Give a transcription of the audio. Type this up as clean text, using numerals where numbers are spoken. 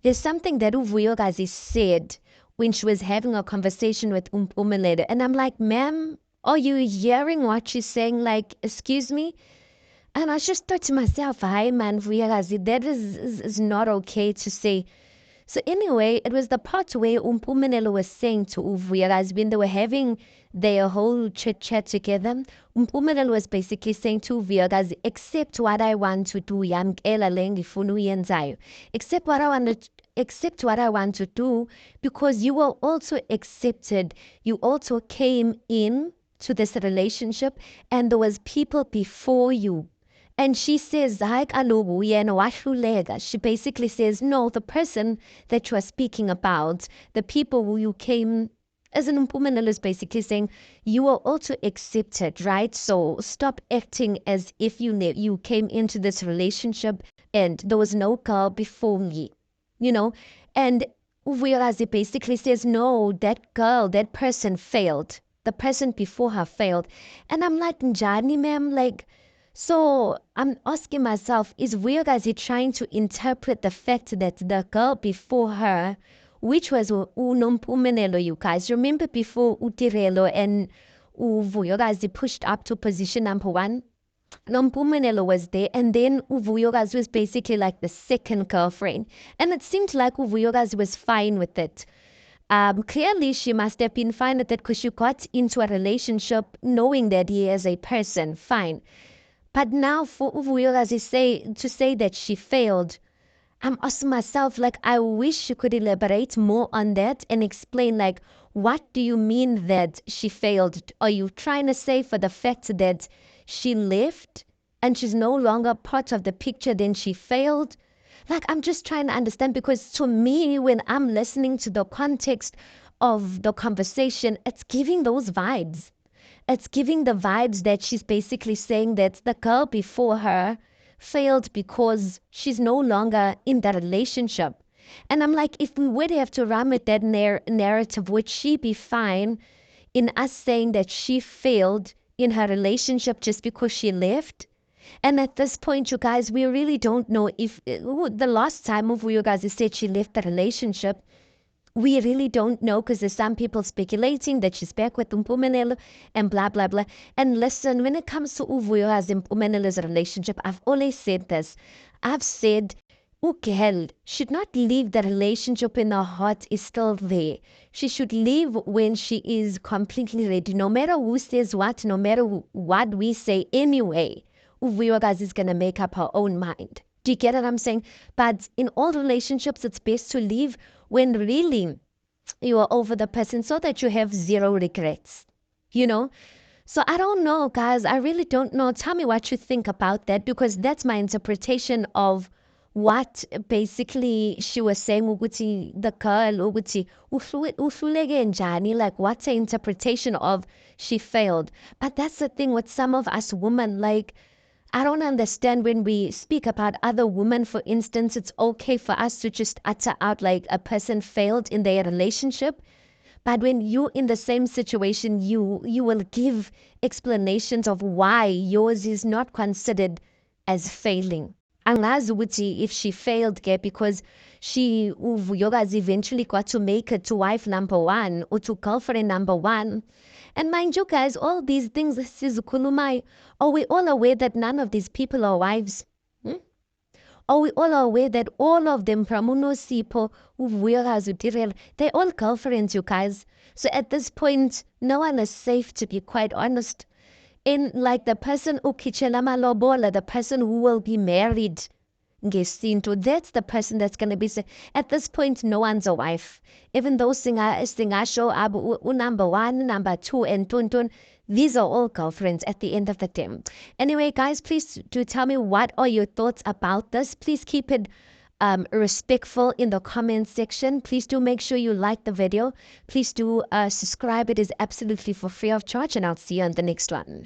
There's something that Uvuyokazi said when she was having a conversation with Umpumelelo. And I'm like, ma'am, are you hearing what she's saying? Like, excuse me? And I just thought to myself, hi, man, Vuyakazi, that is not okay to say. So anyway, it was the part where Umpumelelo was saying to Uvuyakazi when they were having their whole chit chat together. Umpumelelo was basically saying to Uvuyakazi, accept what I want to do, yamkela le engifuna uyenzayo. Accept what I want to do because you were also accepted. You also came in to this relationship and there was people before you. And she says, "Hayi kaloku yena wahluleka." She basically says, no, the person that you are speaking about, the people who you came, as an Umpumelelo is basically saying, you are also accepted, right? So stop acting as if you came into this relationship and there was no girl before me, you know? And Uvuyakazi basically says, no, that girl, that person failed. The person before her failed. And I'm like, Njani, ma'am, like, so I'm asking myself, is Vuyakazi trying to interpret the fact that the girl before her, which was Unompumelelo, you guys, remember before Utirelo and Vuyakazi pushed up to position number 1? Nompumelelo was there, and then Uvuyakazi was basically like the second girlfriend. And it seemed like Uvuyakazi was fine with it. Clearly, she must have been fine with it because she got into a relationship knowing that he is a person, fine. But now for Uvuyakazi to say that she failed, I'm asking myself, like, I wish you could elaborate more on that and explain, like, what do you mean that she failed? Are you trying to say for the fact that she left and she's no longer part of the picture, then she failed? Like, I'm just trying to understand because to me, when I'm listening to the context of the conversation, it's giving those vibes. It's giving the vibes that she's basically saying that the girl before her failed because she's no longer in that relationship. And I'm like, if we would have to run with that narrative, would she be fine in us saying that she failed in her relationship just because she left? And at this point, you guys, we really don't know if the last time of you guys said she left the relationship, we really don't know because there's some people speculating that she's back with Umpumelelo and blah, blah, blah. And listen, when it comes to Uvuyakazi and Umpumenelo's relationship, I've always said this. I've said, girl should not leave the relationship in her heart is still there. She should leave when she is completely ready. No matter who says what, no matter what we say anyway, Uvuyakazi is going to make up her own mind. Do you get what I'm saying? But in all relationships, it's best to leave when really you are over the person so that you have zero regrets, you know? So I don't know, guys. I really don't know. Tell me what you think about that because that's my interpretation of what basically she was saying ukuthi the girl ukuthi uhluleke njani, like what's the interpretation of she failed. But that's the thing with some of us women, like I don't understand when we speak about other women, for instance, it's okay for us to just utter out like a person failed in their relationship. But when you're in the same situation, you will give explanations of why yours is not considered as failing. Angazi ukuthi if she failed because she Uvuyokazi eventually got to make it to wife number 1 or to girlfriend number 1. And mind you guys, all these things, Sizukulumai, are we all aware that none of these people are wives? Hmm? Are we all aware that all of them, Pramuno Sipo, Uvuyakazi, Utirel, they're all girlfriends, you guys. So at this point, no one is safe, to be quite honest. In like the person ukichela malobola, the person who will be married ngesintu, that's the person that's going to be at this point no one's a wife. Even though singasho abu number 1, number 2 and tuntun, these are all girlfriends at the end of the day. Anyway, guys, please do tell me what are your thoughts about this. Please keep it respectful in the comment section. Please do make sure you like the video. Please do subscribe. It is absolutely for free of charge, and I'll see you on the next one.